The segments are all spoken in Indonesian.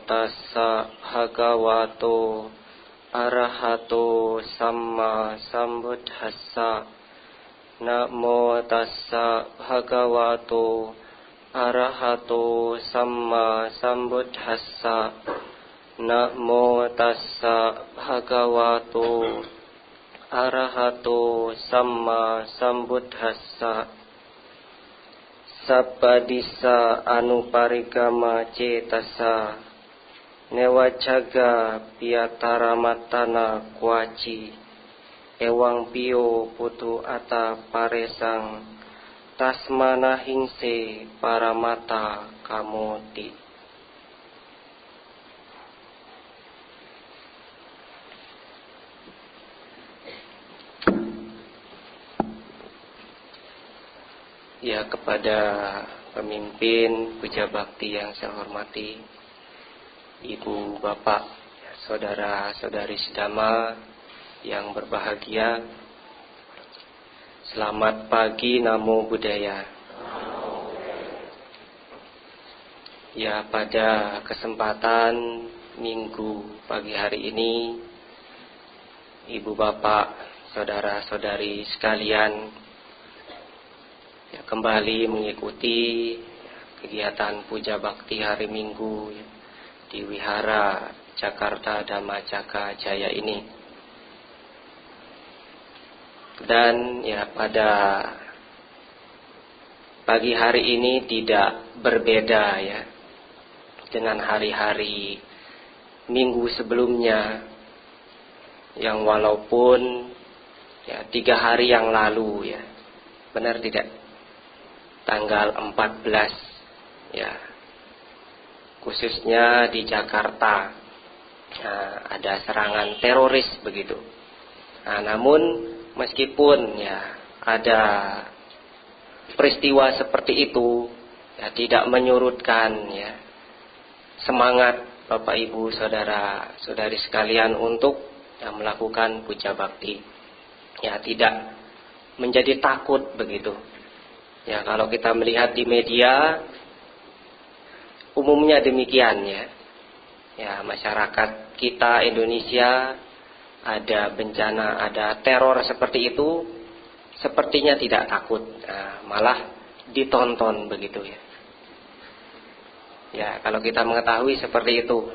tassa bhagavato arahato samma sambuddhassa. Namo tassa bhagavato arahato samma sambuddhassa. Namo tassa bhagavato arahato samma sambuddhassa. Sabadissa anuparigama cetasa newajaga piataramatana kuaci ewang pio putu ata paresang tasmana hingse paramata kamoti. Ya, kepada pemimpin puja bakti yang saya hormati, ibu, bapak, saudara-saudari sedama yang berbahagia, selamat pagi, namo buddhaya. Ya, pada kesempatan minggu pagi hari ini, ibu, bapak, saudara-saudari sekalian, ya, kembali mengikuti kegiatan puja bakti hari Minggu di Wihara Jakarta Dhammacakka Jaya ini. Dan ya, pada pagi hari ini tidak berbeda ya dengan hari-hari minggu sebelumnya, yang walaupun ya 3 hari yang lalu ya, benar tidak, tanggal 14 ya, khususnya di Jakarta ada serangan teroris begitu. Namun meskipun ya ada peristiwa seperti itu, ya tidak menyurutkan ya semangat Bapak Ibu saudara saudari sekalian untuk ya, melakukan puja bakti. Ya, tidak menjadi takut begitu. Ya, kalau kita melihat di media umumnya demikian ya. Ya, masyarakat kita Indonesia ada bencana, ada teror seperti itu, sepertinya tidak takut, malah ditonton begitu ya. Ya, kalau kita mengetahui seperti itu,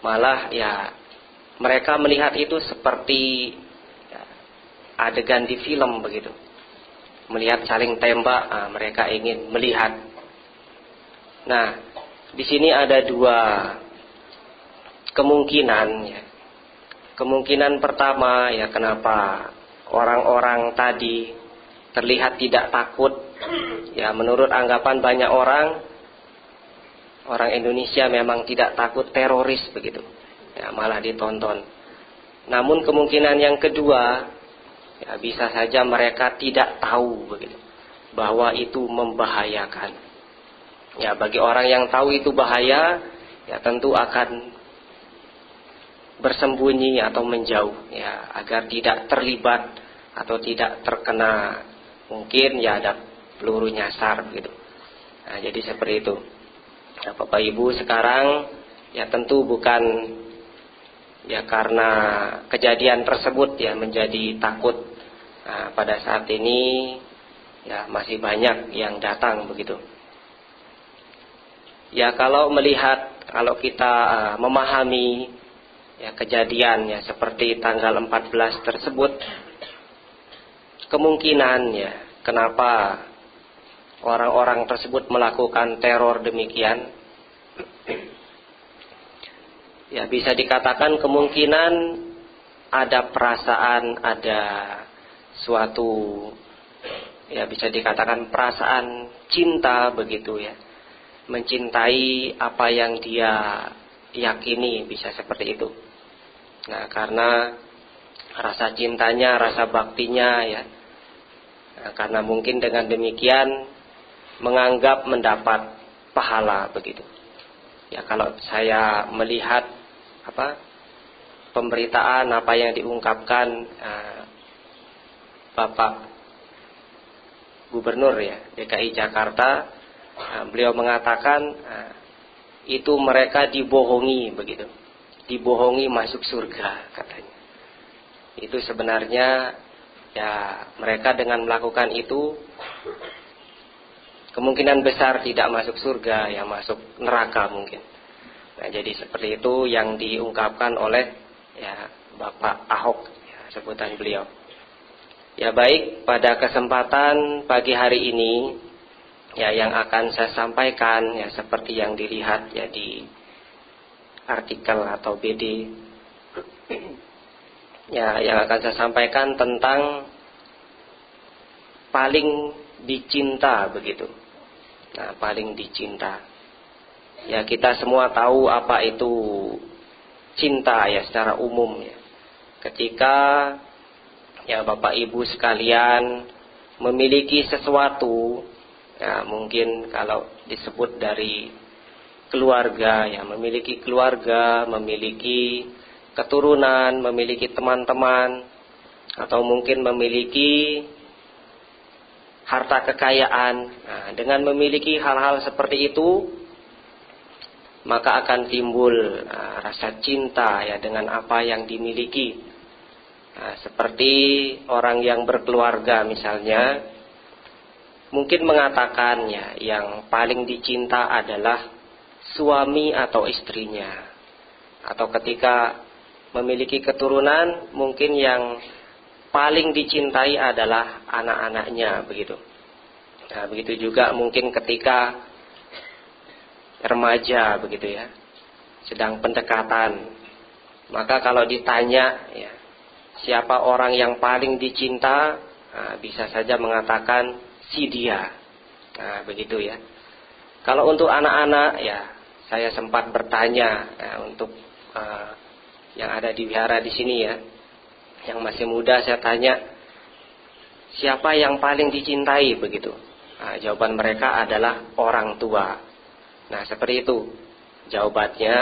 malah ya mereka melihat itu seperti ya, adegan di film begitu. Melihat saling tembak, mereka ingin melihat. Nah, di sini ada 2 kemungkinan ya. Kemungkinan pertama ya, kenapa orang-orang tadi terlihat tidak takut ya, menurut anggapan banyak orang Indonesia memang tidak takut teroris begitu ya, malah ditonton. Namun kemungkinan yang kedua ya, bisa saja mereka tidak tahu begitu bahwa itu membahayakan. Ya, bagi orang yang tahu itu bahaya, ya tentu akan bersembunyi atau menjauh ya, agar tidak terlibat atau tidak terkena mungkin ya ada peluru nyasar begitu. Nah, jadi seperti itu. Nah, Bapak Ibu sekarang ya tentu bukan ya karena kejadian tersebut ya menjadi takut. Nah, pada saat ini ya masih banyak yang datang begitu. Ya, kalau kita memahami ya kejadian ya seperti tanggal 14 tersebut, kemungkinan ya kenapa orang-orang tersebut melakukan teror demikian, ya bisa dikatakan kemungkinan ada perasaan, ada suatu ya bisa dikatakan perasaan cinta begitu ya, mencintai apa yang dia yakini, bisa seperti itu. Nah, karena rasa cintanya, rasa baktinya ya, nah, karena mungkin dengan demikian menganggap mendapat pahala begitu ya. Kalau saya melihat pemberitaan apa yang diungkapkan Bapak Gubernur ya DKI Jakarta, beliau mengatakan itu mereka dibohongi begitu. Dibohongi masuk surga katanya. Itu sebenarnya ya mereka dengan melakukan itu kemungkinan besar tidak masuk surga, ya masuk neraka mungkin. Nah, jadi seperti itu yang diungkapkan oleh ya Bapak Ahok, ya, sebutan beliau. Ya baik, pada kesempatan pagi hari ini ya yang akan saya sampaikan ya seperti yang dilihat ya di artikel atau BD. Ya, yang akan saya sampaikan tentang paling dicinta begitu. Nah, paling dicinta. Ya, kita semua tahu apa itu cinta ya secara umum ya. Ketika ya Bapak Ibu sekalian memiliki sesuatu, ya mungkin kalau disebut dari keluarga ya, memiliki keluarga, memiliki keturunan, memiliki teman-teman, atau mungkin memiliki harta kekayaan. Nah, dengan memiliki hal-hal seperti itu, maka akan timbul rasa cinta ya dengan apa yang dimiliki. Nah, seperti orang yang berkeluarga misalnya, mungkin mengatakan ya yang paling dicinta adalah suami atau istrinya. Atau ketika memiliki keturunan, mungkin yang paling dicintai adalah anak-anaknya begitu. Nah, begitu juga mungkin ketika remaja begitu ya, sedang pendekatan. Maka kalau ditanya ya, siapa orang yang paling dicinta, nah, bisa saja mengatakan si dia. Nah, begitu ya. Kalau untuk anak-anak ya, saya sempat bertanya ya, untuk yang ada di wihara di sini ya, yang masih muda, saya tanya siapa yang paling dicintai begitu. Nah, jawaban mereka adalah orang tua. Nah, seperti itu jawabannya.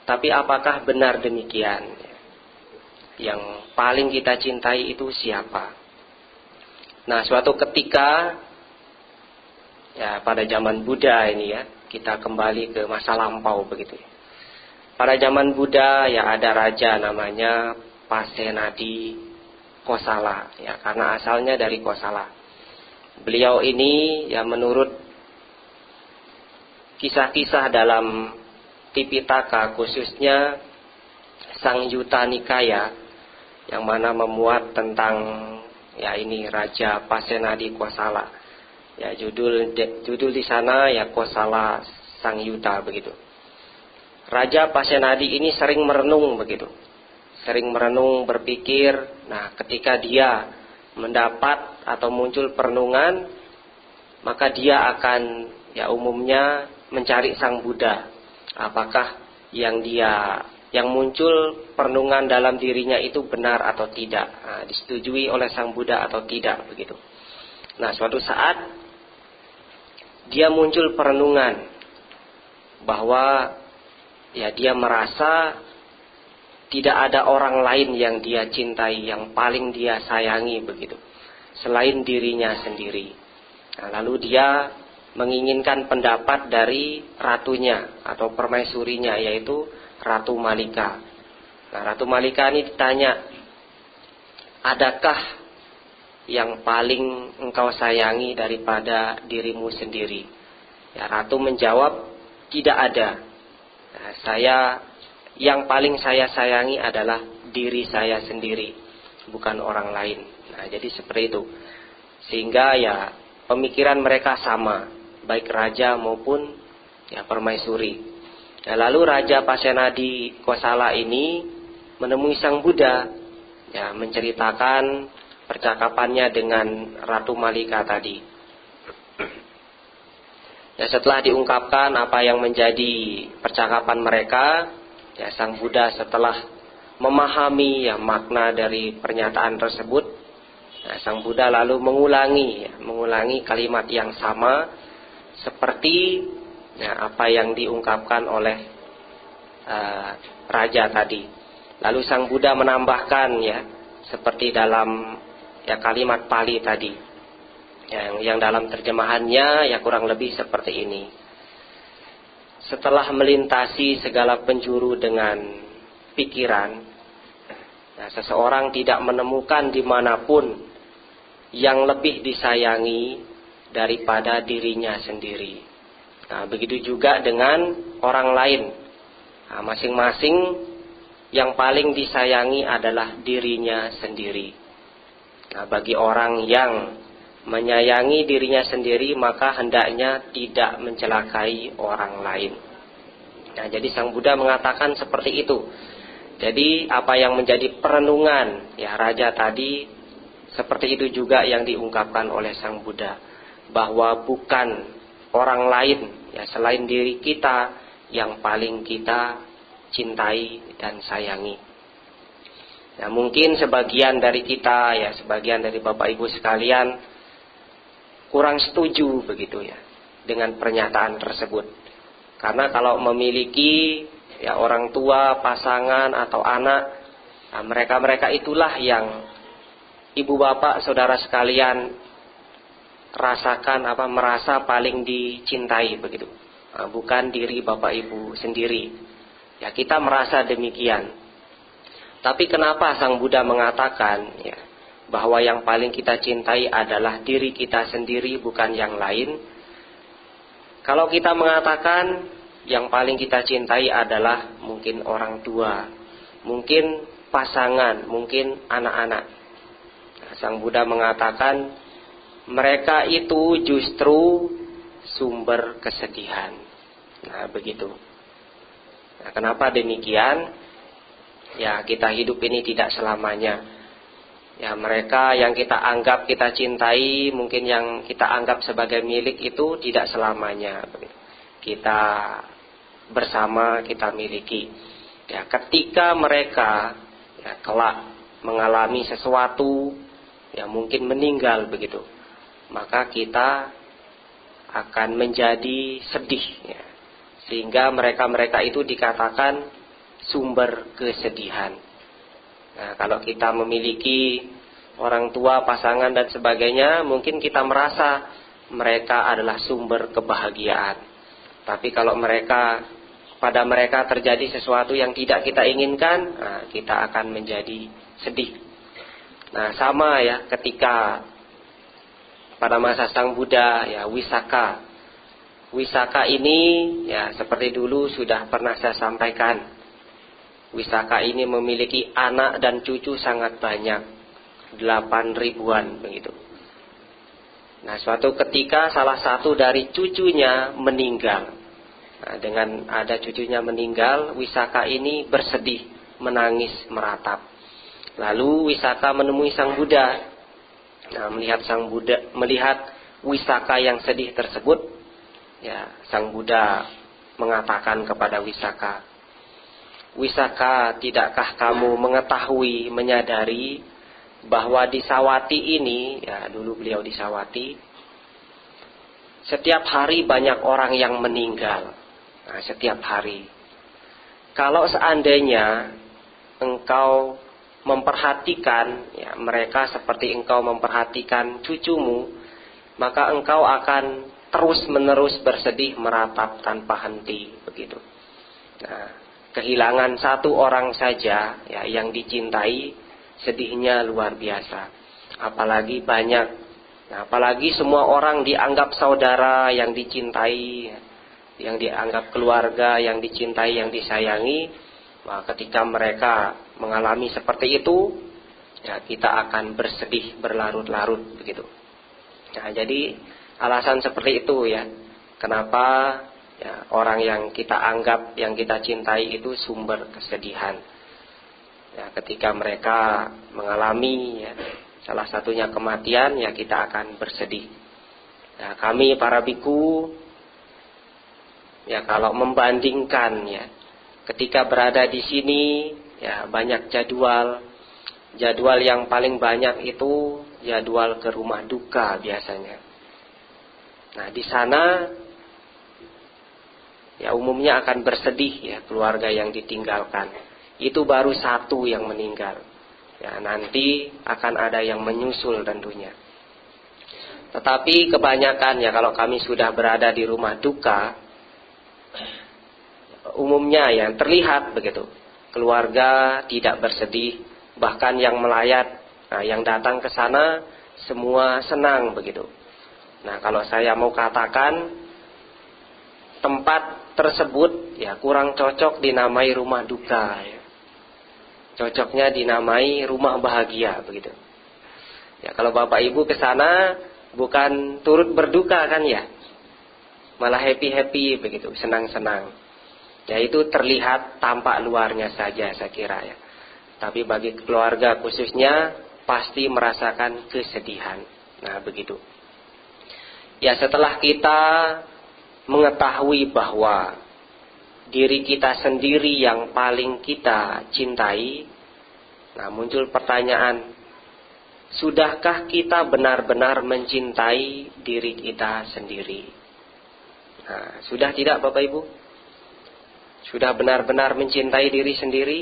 Tapi apakah benar demikian? Yang paling kita cintai itu siapa? Nah, suatu ketika ya pada zaman Buddha ini ya, kita kembali ke masa lampau begitu ya. Pada zaman Buddha ya ada raja namanya Pasenadi Kosala ya, karena asalnya dari Kosala. Beliau ini ya menurut kisah-kisah dalam Tipitaka, khususnya Sangyutta Nikaya, yang mana memuat tentang ya ini Raja Pasenadi Kosala. Ya judul di sana ya Kosala Sangyutta begitu. Raja Pasenadi ini sering merenung begitu. Sering merenung, berpikir. Nah, ketika dia mendapat atau muncul perenungan, maka dia akan ya umumnya mencari Sang Buddha. Apakah yang muncul perenungan dalam dirinya itu benar atau tidak, nah, disetujui oleh Sang Buddha atau tidak begitu. Nah, suatu saat dia muncul perenungan bahwa ya dia merasa tidak ada orang lain yang dia cintai, yang paling dia sayangi begitu, selain dirinya sendiri. Nah, lalu dia menginginkan pendapat dari ratunya atau permaisurinya, yaitu Ratu Malika. Nah, Ratu Malika ini ditanya, adakah yang paling engkau sayangi daripada dirimu sendiri? Ya, Ratu menjawab, tidak ada. Nah, yang paling saya sayangi adalah diri saya sendiri, bukan orang lain. Nah, jadi seperti itu. Sehingga ya pemikiran mereka sama, baik raja maupun ya permaisuri. Nah, lalu Raja Pasenadi Kosala ini menemui Sang Buddha, ya menceritakan percakapannya dengan Ratu Malika tadi. Ya, setelah diungkapkan apa yang menjadi percakapan mereka, ya Sang Buddha setelah memahami ya makna dari pernyataan tersebut, ya, Sang Buddha lalu mengulangi kalimat yang sama seperti ya, apa yang diungkapkan oleh raja tadi. Lalu Sang Buddha menambahkan ya seperti dalam ya kalimat Pali tadi. Yang dalam terjemahannya ya kurang lebih seperti ini. setelah melintasi segala penjuru dengan pikiran, seseorang tidak menemukan dimanapun yang lebih disayangi daripada dirinya sendiri. Begitu juga dengan orang lain. Masing-masing yang paling disayangi adalah dirinya sendiri. Bagi orang yang menyayangi dirinya sendiri, maka hendaknya tidak mencelakai orang lain. Jadi Sang Buddha mengatakan seperti itu. Jadi apa yang menjadi perenungan raja tadi, seperti itu juga yang diungkapkan oleh Sang Buddha, bahwa bukan orang lain selain diri kita yang paling kita cintai dan sayangi. Mungkin sebagian dari kita, sebagian dari Bapak Ibu sekalian kurang setuju begitu dengan pernyataan tersebut. Karena kalau memiliki orang tua, pasangan atau anak, mereka itulah yang ibu bapak saudara sekalian rasakan merasa paling dicintai begitu. Bukan diri Bapak Ibu sendiri. Kita merasa demikian. Tapi kenapa Sang Buddha mengatakan bahwa yang paling kita cintai adalah diri kita sendiri, bukan yang lain? Kalau kita mengatakan yang paling kita cintai adalah mungkin orang tua, mungkin pasangan, mungkin anak-anak, Sang Buddha mengatakan mereka itu justru sumber kesedihan. Begitu. Kenapa demikian? Kita hidup ini tidak selamanya. Mereka yang kita anggap kita cintai, mungkin yang kita anggap sebagai milik itu tidak selamanya kita bersama, kita miliki. Ketika mereka kelak mengalami sesuatu, mungkin meninggal begitu, maka kita akan menjadi sedih, sehingga mereka itu dikatakan sumber kesedihan. Kalau kita memiliki orang tua, pasangan dan sebagainya, mungkin kita merasa mereka adalah sumber kebahagiaan. Tapi kalau pada mereka terjadi sesuatu yang tidak kita inginkan, kita akan menjadi sedih. Sama ketika pada masa Sang Buddha, Wisaka. Wisaka ini seperti dulu sudah pernah saya sampaikan. Wisaka ini memiliki anak dan cucu sangat banyak, 8.000-an begitu. Suatu ketika salah satu dari cucunya meninggal. Dengan ada cucunya meninggal, Wisaka ini bersedih, menangis, meratap. Lalu Wisaka menemui Sang Buddha. Melihat Wisaka yang sedih tersebut, Sang Buddha mengatakan kepada Wisaka, Wisaka, tidakkah kamu mengetahui, menyadari bahwa di Sawati ini, dulu beliau di Sawati, setiap hari banyak orang yang meninggal. Setiap hari. Kalau seandainya engkau memperhatikan mereka seperti engkau memperhatikan cucumu, maka engkau akan terus-menerus bersedih, meratap tanpa henti begitu. Kehilangan satu orang saja yang dicintai, sedihnya luar biasa. Apalagi banyak, apalagi semua orang dianggap saudara yang dicintai, yang dianggap keluarga yang dicintai, yang disayangi. Ketika mereka mengalami seperti itu, kita akan bersedih berlarut-larut begitu. Jadi alasan seperti itu kenapa orang yang kita anggap, yang kita cintai itu sumber kesedihan. Ketika mereka mengalami salah satunya kematian, kita akan bersedih. Kami para biku, kalau membandingkan ketika berada di sini, banyak jadwal yang paling banyak itu jadwal ke rumah duka biasanya. Di sana umumnya akan bersedih keluarga yang ditinggalkan. Itu baru satu yang meninggal. Nanti akan ada yang menyusul tentunya. Tetapi kebanyakan kalau kami sudah berada di rumah duka, umumnya yang terlihat begitu. Keluarga tidak bersedih, bahkan yang melayat, yang datang ke sana semua senang begitu. Nah, kalau saya mau katakan tempat tersebut ya kurang cocok dinamai rumah duka ya. Cocoknya dinamai rumah bahagia begitu. Ya, kalau Bapak Ibu ke sana bukan turut berduka kan ya. Malah happy-happy begitu, senang-senang. Ya, itu terlihat tampak luarnya saja saya kira ya. Tapi bagi keluarga khususnya pasti merasakan kesedihan. Nah, begitu. Ya, setelah kita mengetahui bahwa diri kita sendiri yang paling kita cintai, nah muncul pertanyaan, sudahkah kita benar-benar mencintai diri kita sendiri? Nah, sudah tidak Bapak Ibu? Sudah benar-benar mencintai diri sendiri?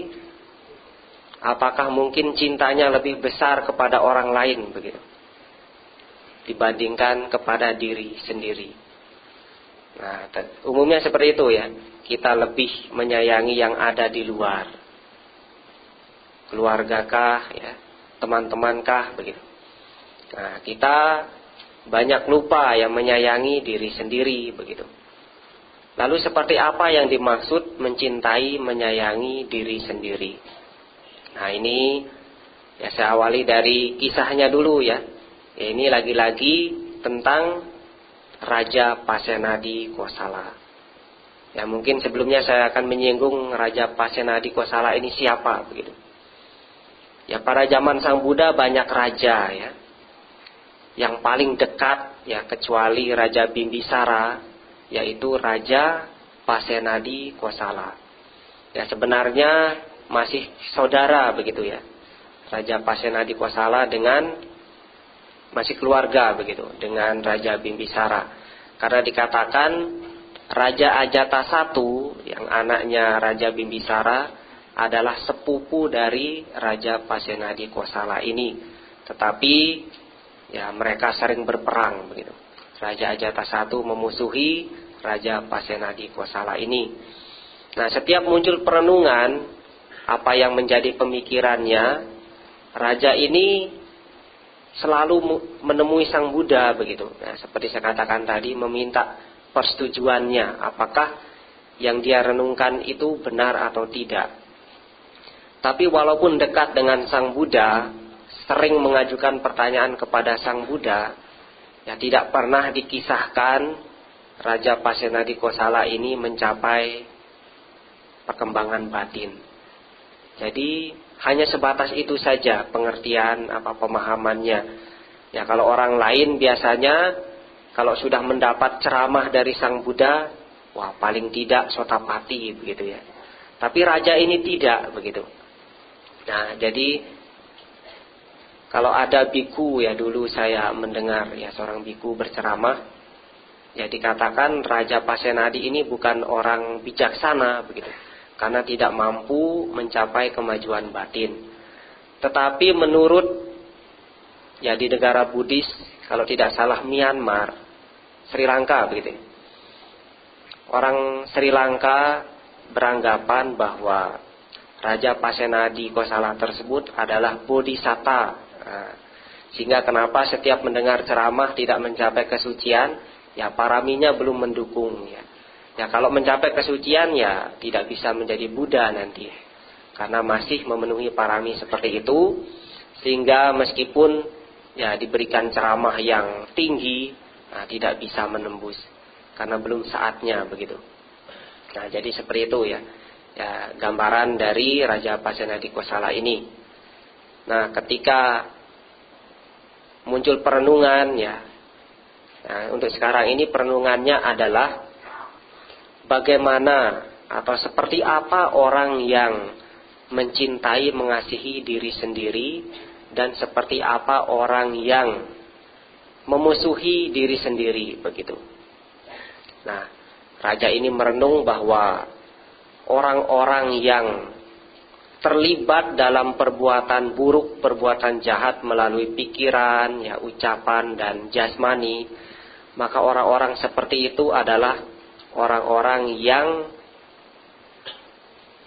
Apakah mungkin cintanya lebih besar kepada orang lain begitu dibandingkan kepada diri sendiri? Nah, umumnya seperti itu ya. Kita lebih menyayangi yang ada di luar. Keluargakah ya, teman-temankah begitu. Nah, kita banyak lupa yang menyayangi diri sendiri begitu. Lalu seperti apa yang dimaksud mencintai, menyayangi diri sendiri? Nah, ini ya saya awali dari kisahnya dulu ya. Ini lagi-lagi tentang Raja Pasenadi Kosala. Ya, mungkin sebelumnya saya akan menyinggung Raja Pasenadi Kosala ini siapa begitu. Ya, pada zaman Sang Buddha banyak raja ya. Yang paling dekat ya kecuali Raja Bimbisara, yaitu Raja Pasenadi Kosala. Ya, sebenarnya masih saudara begitu ya. Raja Pasenadi Kosala dengan masih keluarga begitu dengan Raja Bimbisara. Karena dikatakan Raja Ajata I yang anaknya Raja Bimbisara adalah sepupu dari Raja Pasenadi Kosala ini. Tetapi ya mereka sering berperang begitu. Raja Ajata I memusuhi Raja Pasenadi Kosala ini. Nah, setiap muncul perenungan apa yang menjadi pemikirannya, raja ini selalu menemui Sang Buddha begitu. Nah, seperti saya katakan tadi, meminta persetujuannya, apakah yang dia renungkan itu benar atau tidak. Tapi walaupun dekat dengan Sang Buddha, sering mengajukan pertanyaan kepada Sang Buddha, ya tidak pernah dikisahkan Raja Pasenadi Kosala ini mencapai perkembangan batin. Jadi hanya sebatas itu saja pengertian pemahamannya. Ya, kalau orang lain biasanya kalau sudah mendapat ceramah dari Sang Buddha, wah paling tidak sotapati begitu ya. Tapi raja ini tidak begitu. Nah, jadi kalau ada biku ya, dulu saya mendengar ya seorang biku berceramah, ya dikatakan Raja Pasenadi ini bukan orang bijaksana begitu. Karena tidak mampu mencapai kemajuan batin. Tetapi menurut ya di negara Buddhis, kalau tidak salah Myanmar, Sri Lanka begitu. Orang Sri Lanka beranggapan bahwa Raja Pasenadi Kosala tersebut adalah bodhisatta. Nah, sehingga kenapa setiap mendengar ceramah tidak mencapai kesucian, ya paraminya belum mendukung ya. Ya, kalau mencapai kesucian ya tidak bisa menjadi Buddha nanti. Karena masih memenuhi parami seperti itu, sehingga meskipun ya diberikan ceramah yang tinggi, nah, tidak bisa menembus karena belum saatnya begitu. Nah, jadi seperti itu ya. Ya, gambaran dari Raja Pasenadi Kosala ini. Nah, ketika muncul perenungan ya. Nah, untuk sekarang ini perenungannya adalah bagaimana atau seperti apa orang yang mencintai, mengasihi diri sendiri, dan seperti apa orang yang memusuhi diri sendiri begitu. Nah, raja ini merenung bahwa orang-orang yang terlibat dalam perbuatan buruk, perbuatan jahat melalui pikiran, ya, ucapan dan jasmani, maka orang-orang seperti itu adalah orang-orang yang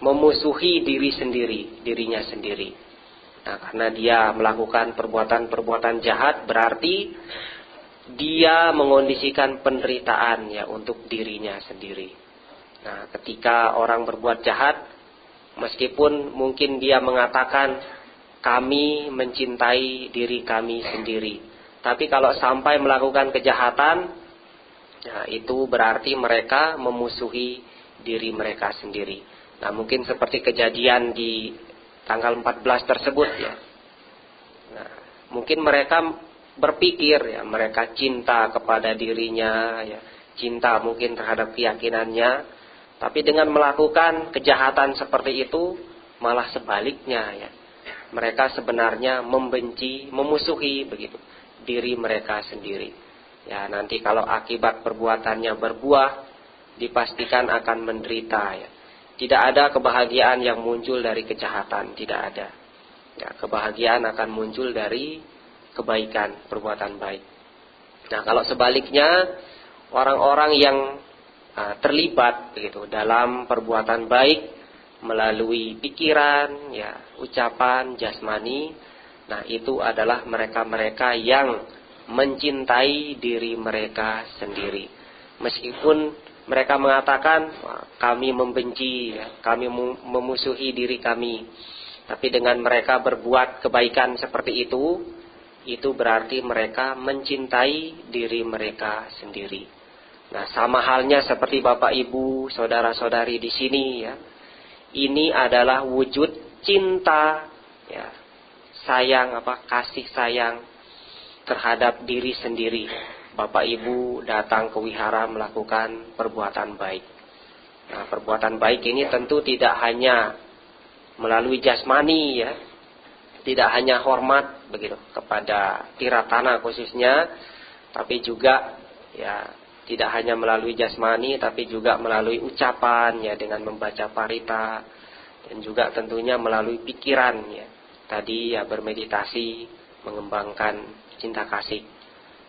memusuhi dirinya sendiri. Nah, karena dia melakukan perbuatan-perbuatan jahat, berarti dia mengondisikan penderitaan ya untuk dirinya sendiri. Nah, ketika orang berbuat jahat, meskipun mungkin dia mengatakan kami mencintai diri kami sendiri, tapi kalau sampai melakukan kejahatan, nah, itu berarti mereka memusuhi diri mereka sendiri. Nah, mungkin seperti kejadian di tanggal 14 tersebut ya. Nah, mungkin mereka berpikir ya, mereka cinta kepada dirinya ya, cinta mungkin terhadap keyakinannya, tapi dengan melakukan kejahatan seperti itu malah sebaliknya ya. Mereka sebenarnya membenci, memusuhi begitu diri mereka sendiri. Ya, nanti kalau akibat perbuatannya berbuah, dipastikan akan menderita ya. Tidak ada kebahagiaan yang muncul dari kejahatan, tidak ada. Ya, kebahagiaan akan muncul dari kebaikan, perbuatan baik. Nah, kalau sebaliknya, orang-orang yang terlibat begitu dalam perbuatan baik melalui pikiran, ya, ucapan, jasmani, nah itu adalah mereka-mereka yang mencintai diri mereka sendiri. Meskipun mereka mengatakan kami membenci, ya, kami memusuhi diri kami. Tapi dengan mereka berbuat kebaikan seperti itu berarti mereka mencintai diri mereka sendiri. Nah, sama halnya seperti Bapak Ibu, saudara-saudari di sini ya. Ini adalah wujud cinta, ya, sayang kasih sayang terhadap diri sendiri. Bapak Ibu datang ke wihara melakukan perbuatan baik. Nah, perbuatan baik ini tentu tidak hanya melalui jasmani ya, tidak hanya hormat begitu kepada tiratana khususnya, tapi juga ya tidak hanya melalui jasmani, tapi juga melalui ucapan ya, dengan membaca parita, dan juga tentunya melalui pikiran ya. Tadi ya bermeditasi, mengembangkan cinta kasih.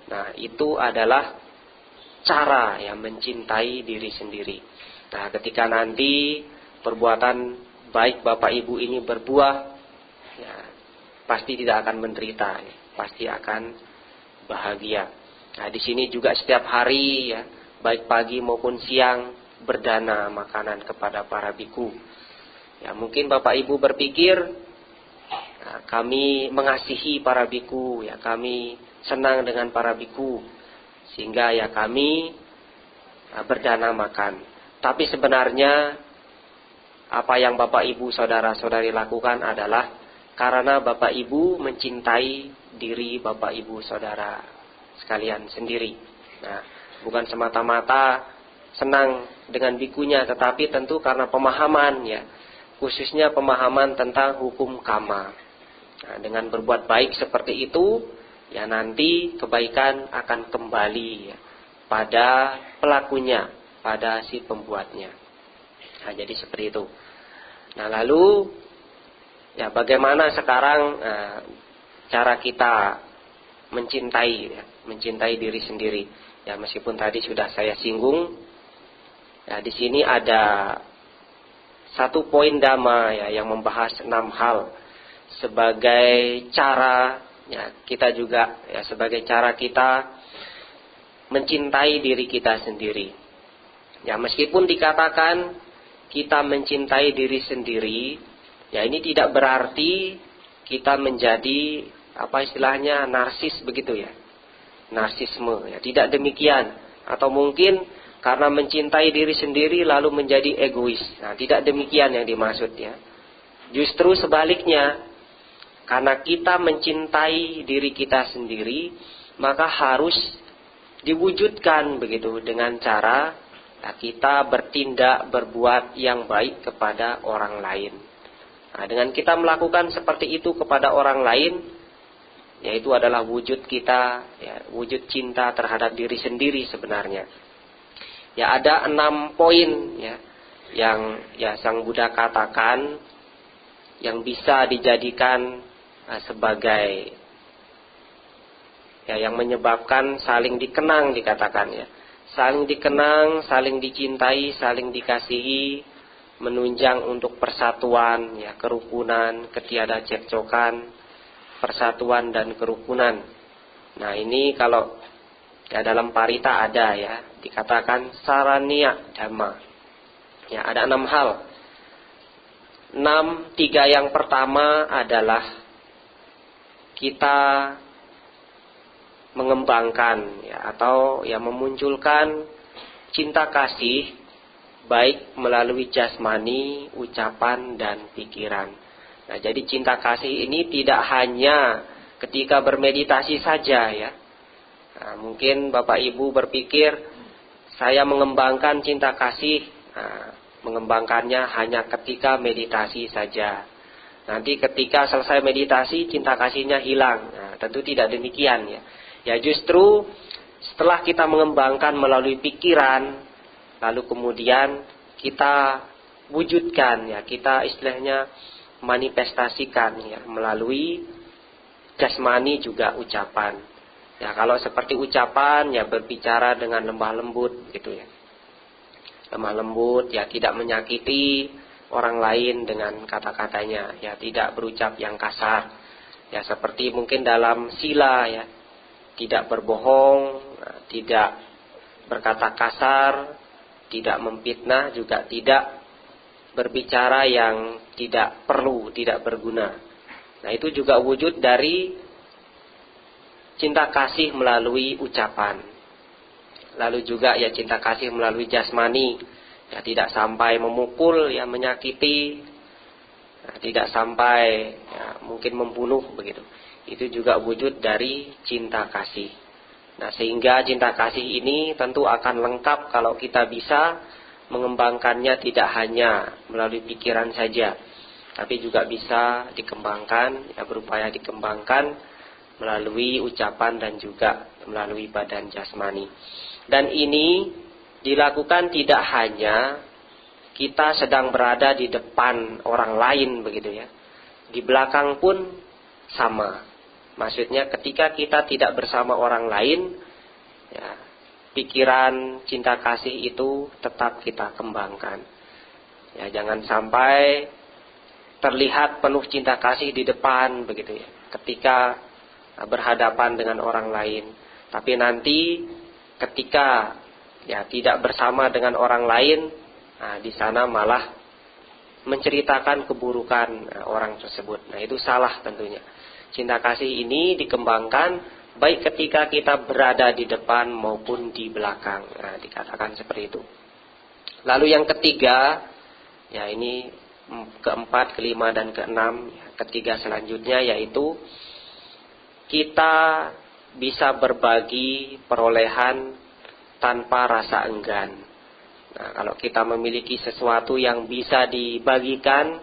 Nah, itu adalah cara yang mencintai diri sendiri. Nah, ketika nanti perbuatan baik Bapak Ibu ini berbuah, ya, pasti tidak akan menderita, ya, pasti akan bahagia. Nah, di sini juga setiap hari, ya, baik pagi maupun siang, berdana makanan kepada para biku. Ya, mungkin Bapak Ibu berpikir, nah, kami mengasihi para biku, ya, kami senang dengan para biku, sehingga ya kami berdana makan. Tapi sebenarnya apa yang Bapak Ibu saudara-saudari lakukan adalah karena Bapak Ibu mencintai diri Bapak Ibu saudara sekalian sendiri. Nah, bukan semata-mata senang dengan bikunya, tetapi tentu karena pemahaman ya, khususnya pemahaman tentang hukum kama. Nah, dengan berbuat baik seperti itu, ya nanti kebaikan akan kembali ya, pada pelakunya, pada si pembuatnya. Nah, jadi seperti itu. Nah, lalu ya bagaimana sekarang cara kita mencintai ya, mencintai diri sendiri. Ya, meskipun tadi sudah saya singgung, ya di sini ada satu poin dhamma ya yang membahas 6 hal sebagai cara ya kita juga ya sebagai cara kita mencintai diri kita sendiri. Ya, meskipun dikatakan kita mencintai diri sendiri, ya ini tidak berarti kita menjadi apa istilahnya narsis begitu ya. Narsisme ya, tidak demikian. Atau mungkin karena mencintai diri sendiri lalu menjadi egois. Nah, tidak demikian yang dimaksud ya. Justru sebaliknya, karena kita mencintai diri kita sendiri, maka harus diwujudkan begitu dengan cara ya, kita bertindak, berbuat yang baik kepada orang lain. Nah, dengan kita melakukan seperti itu kepada orang lain, yaitu adalah wujud kita, ya, wujud cinta terhadap diri sendiri sebenarnya. Ya, ada 6 poin ya, yang ya Sang Buddha katakan yang bisa dijadikan sebagai ya yang menyebabkan saling dikenang dikatakan ya. Saling dikenang, saling dicintai, saling dikasihi, menunjang untuk persatuan, ya, kerukunan, ketiada cekcokan, persatuan dan kerukunan. Nah, ini kalau ya dalam parita ada, ya, dikatakan saraniya dhamma. Ya, ada 6 hal. 3 yang pertama adalah kita mengembangkan, ya, atau ya memunculkan cinta kasih baik melalui jasmani, ucapan dan pikiran. Nah, jadi cinta kasih ini tidak hanya ketika bermeditasi saja, ya. Nah, mungkin Bapak Ibu berpikir saya mengembangkan cinta kasih, mengembangkannya hanya ketika meditasi saja. Nanti ketika selesai meditasi cinta kasihnya hilang. Nah, tentu tidak demikian, ya. Ya, justru setelah kita mengembangkan melalui pikiran, lalu kemudian kita wujudkan, ya, kita istilahnya manifestasikan, ya, melalui jasmani juga ucapan. Ya, kalau seperti ucapan, ya, berbicara dengan lemah lembut gitu, ya. Lemah lembut, ya, tidak menyakiti orang lain dengan kata-katanya, ya, tidak berucap yang kasar. Ya, seperti mungkin dalam sila, ya, tidak berbohong, tidak berkata kasar, tidak memfitnah, juga tidak berbicara yang tidak perlu, tidak berguna. Nah, itu juga wujud dari cinta kasih melalui ucapan. Lalu juga, ya, cinta kasih melalui jasmani, ya, tidak sampai memukul, ya, menyakiti, ya, tidak sampai, ya, mungkin membunuh begitu. Itu juga wujud dari cinta kasih. Nah, sehingga cinta kasih ini tentu akan lengkap kalau kita bisa mengembangkannya tidak hanya melalui pikiran saja, tapi juga bisa dikembangkan, ya, berupaya dikembangkan melalui ucapan dan juga melalui badan jasmani. Dan ini dilakukan tidak hanya kita sedang berada di depan orang lain begitu, ya. Di belakang pun sama. Maksudnya ketika kita tidak bersama orang lain, ya, pikiran cinta kasih itu tetap kita kembangkan. Ya, jangan sampai terlihat penuh cinta kasih di depan begitu, ya, ketika berhadapan dengan orang lain. Tapi nanti ketika, ya, tidak bersama dengan orang lain, nah, di sana malah menceritakan keburukan orang tersebut. Nah, itu salah tentunya. Cinta kasih ini dikembangkan baik ketika kita berada di depan maupun di belakang. Nah, dikatakan seperti itu. Lalu yang ketiga, ya, ini keempat, kelima dan keenam. Ketiga selanjutnya yaitu kita bisa berbagi perolehan tanpa rasa enggan. Nah, kalau kita memiliki sesuatu yang bisa dibagikan,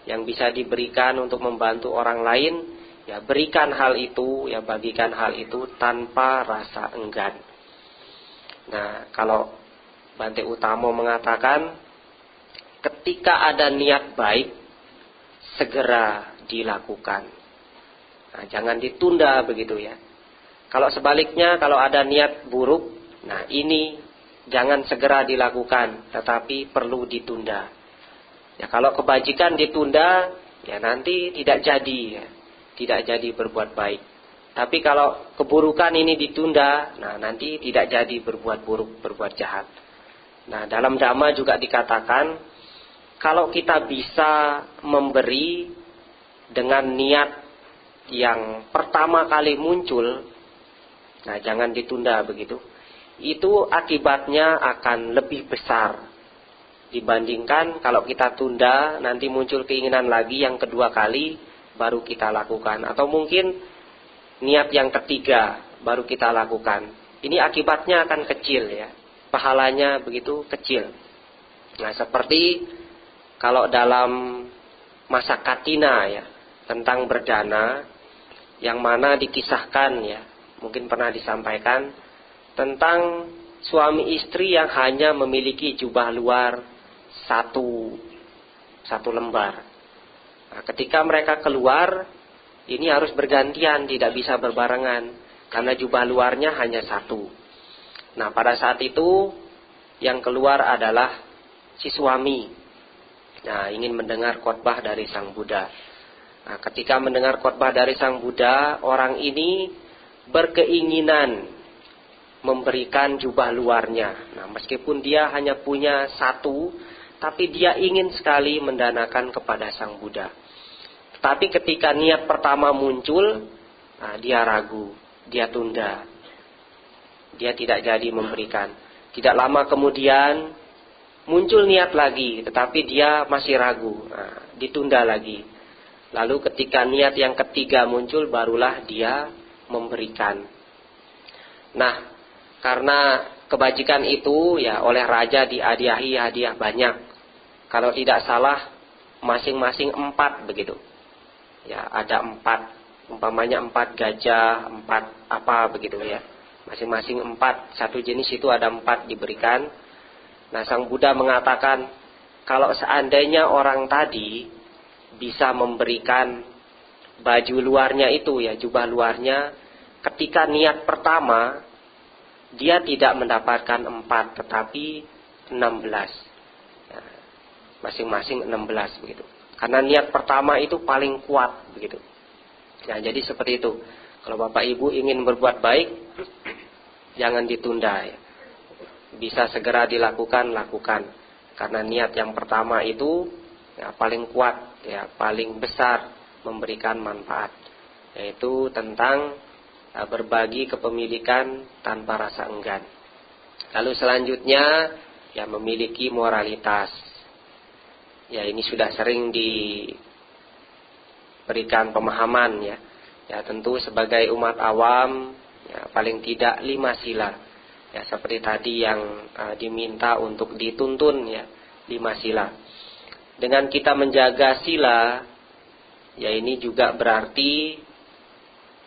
yang bisa diberikan untuk membantu orang lain, ya, berikan hal itu, ya, bagikan hal itu tanpa rasa enggan. Nah, kalau Bante Utamo mengatakan ketika ada niat baik segera dilakukan. Nah, jangan ditunda begitu, ya. Kalau sebaliknya, kalau ada niat buruk, nah, ini jangan segera dilakukan, tetapi perlu ditunda. Ya, kalau kebajikan ditunda, ya, nanti tidak jadi, ya. Tidak jadi berbuat baik. Tapi kalau keburukan ini ditunda, nah, nanti tidak jadi berbuat buruk, berbuat jahat. Nah, dalam Dhamma juga dikatakan kalau kita bisa memberi dengan niat yang pertama kali muncul, nah, jangan ditunda begitu. Itu akibatnya akan lebih besar dibandingkan kalau kita tunda, nanti muncul keinginan lagi yang kedua kali baru kita lakukan, atau mungkin niat yang ketiga baru kita lakukan. Ini akibatnya akan kecil, ya, pahalanya begitu kecil. Nah, seperti kalau dalam masa Katina, ya, tentang berdana, yang mana dikisahkan, ya, mungkin pernah disampaikan tentang suami istri yang hanya memiliki jubah luar satu lembar. Nah, ketika mereka keluar, ini harus bergantian, tidak bisa berbarengan, karena jubah luarnya hanya satu. Nah, pada saat itu yang keluar adalah si suami. Nah, ingin mendengar khotbah dari Sang Buddha. Nah, ketika mendengar khotbah dari Sang Buddha, orang ini berkeinginan memberikan jubah luarnya. Nah, meskipun dia hanya punya satu, tapi dia ingin sekali mendanakan kepada Sang Buddha. Tapi ketika niat pertama muncul, nah, dia ragu, dia tunda. Dia tidak jadi memberikan. Tidak lama kemudian muncul niat lagi, tetapi dia masih ragu. Nah, ditunda lagi. Lalu ketika niat yang ketiga muncul, barulah dia memberikan. Nah, karena kebajikan itu ya oleh raja dihadiahi hadiah banyak. Kalau tidak salah masing-masing 4 begitu. Ya, ada 4. Umpamanya 4 gajah, 4 apa begitu ya. Masing-masing 4. Satu jenis itu ada 4 diberikan. Nah, Sang Buddha mengatakan, kalau seandainya orang tadi bisa memberikan baju luarnya itu ya, jubah luarnya, ketika niat pertama, dia tidak mendapatkan 4, tetapi 16. Ya, masing-masing 16 begitu. Karena niat pertama itu paling kuat begitu. Nah, jadi seperti itu. Kalau Bapak Ibu ingin berbuat baik, jangan ditunda ya. Bisa segera dilakukan, lakukan. Karena niat yang pertama itu ya, paling kuat, ya, paling besar memberikan manfaat. Yaitu tentang berbagi kepemilikan tanpa rasa enggan. Lalu selanjutnya ya, memiliki moralitas. Ya, ini sudah sering diberikan pemahaman ya. Ya, tentu sebagai umat awam ya, paling tidak 5 sila. Ya, seperti tadi yang diminta untuk dituntun ya, 5 sila. Dengan kita menjaga sila, ya ini juga berarti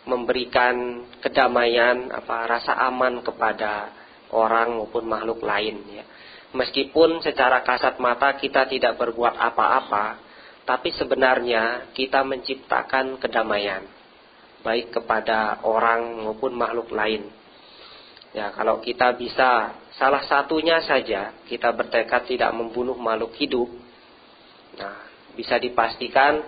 memberikan kedamaian, rasa aman kepada orang maupun makhluk lain ya. Meskipun secara kasat mata kita tidak berbuat apa-apa, tapi sebenarnya kita menciptakan kedamaian, baik kepada orang maupun makhluk lain. Ya, kalau kita bisa salah satunya saja kita bertekad tidak membunuh makhluk hidup, nah, bisa dipastikan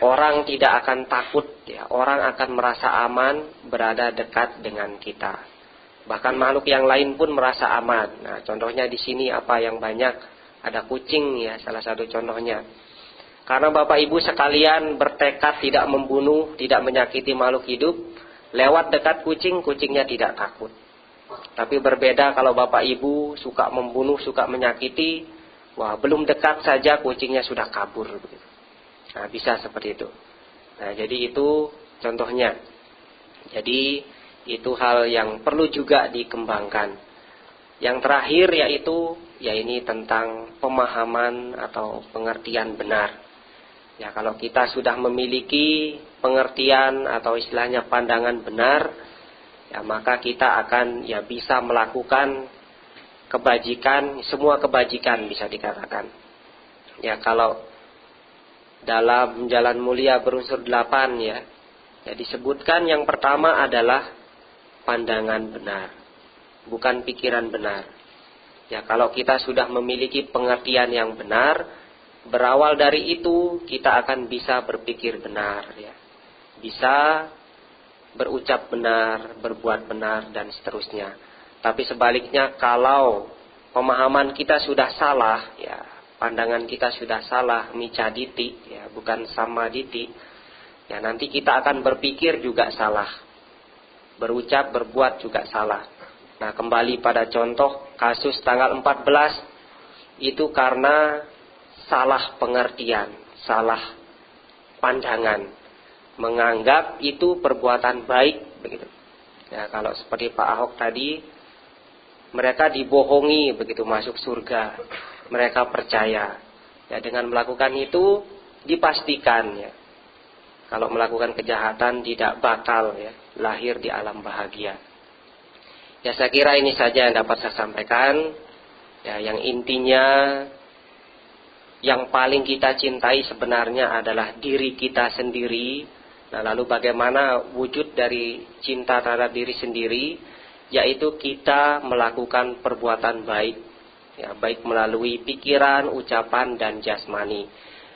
orang tidak akan takut ya, orang akan merasa aman berada dekat dengan kita. Bahkan makhluk yang lain pun merasa aman. Nah, contohnya di sini apa yang banyak, ada kucing ya, salah satu contohnya. Karena Bapak Ibu sekalian bertekad tidak membunuh, tidak menyakiti makhluk hidup, lewat dekat kucing, kucingnya tidak takut. Tapi berbeda kalau Bapak Ibu suka membunuh, suka menyakiti, wah, belum dekat saja kucingnya sudah kabur. Nah, bisa seperti itu. Nah, jadi itu contohnya. Jadi itu hal yang perlu juga dikembangkan. Yang terakhir yaitu, ya ini tentang pemahaman atau pengertian benar. Ya, kalau kita sudah memiliki pengertian atau istilahnya pandangan benar, ya maka kita akan ya bisa melakukan kebajikan, semua kebajikan bisa dikatakan. Ya, kalau dalam Jalan Mulia berunsur 8 ya disebutkan yang pertama adalah pandangan benar, bukan pikiran benar. Ya, kalau kita sudah memiliki pengertian yang benar, berawal dari itu kita akan bisa berpikir benar ya. Bisa berucap benar, berbuat benar dan seterusnya. Tapi sebaliknya kalau pemahaman kita sudah salah ya, pandangan kita sudah salah, micaditi ya, bukan samaditi, ya nanti kita akan berpikir juga salah. Berucap, berbuat juga salah. Nah, kembali pada contoh kasus tanggal 14, itu karena salah pengertian, salah pandangan, menganggap itu perbuatan baik begitu. Ya, kalau seperti Pak Ahok tadi, mereka dibohongi begitu masuk surga, mereka percaya. Ya, dengan melakukan itu dipastikan ya, kalau melakukan kejahatan tidak bakal ya lahir di alam bahagia. Ya, saya kira ini saja yang dapat saya sampaikan. Ya, yang intinya yang paling kita cintai sebenarnya adalah diri kita sendiri. Nah, lalu bagaimana wujud dari cinta terhadap diri sendiri? Yaitu kita melakukan perbuatan baik ya, baik melalui pikiran, ucapan, dan jasmani.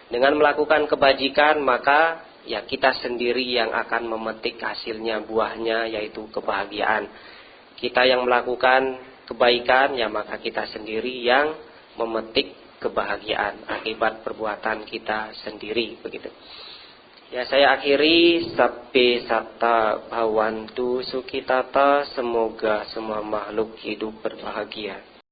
Dengan melakukan kebajikan, maka ya kita sendiri yang akan memetik hasilnya, buahnya, yaitu kebahagiaan. Kita yang melakukan kebaikan, ya maka kita sendiri yang memetik kebahagiaan akibat perbuatan kita sendiri, begitu. Ya, saya akhiri, sabbe satta bhavantu sukhitata, semoga semua makhluk hidup berbahagia.